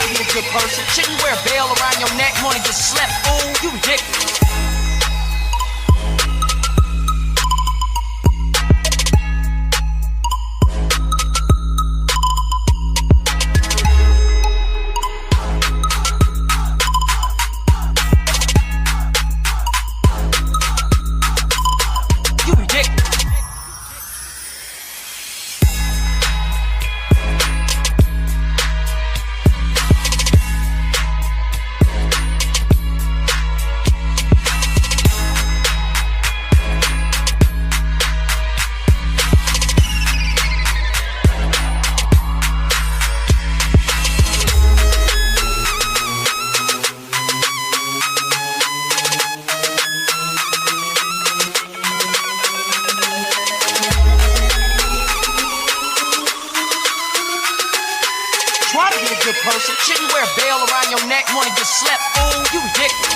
be a good person. Shouldn't wear a veil around your neck, wanna get slept, fool. You ridiculous. Try to be a good person. Shouldn't wear a veil around your neck, wanna get slept, fool. You ridiculous.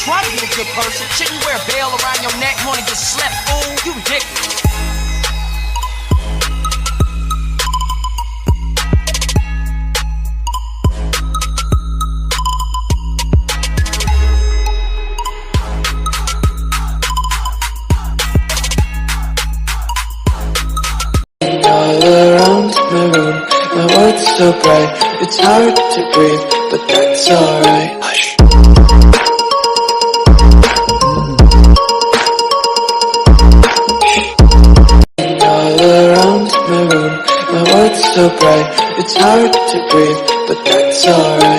Try to be a good person. Shouldn't wear a veil around your neck, wanna get slept, fool. You ridiculous. All around my room, my world's so bright, it's hard to breathe, but that's alright. Hush. All around my room, my world's so bright, it's hard to breathe, but that's alright.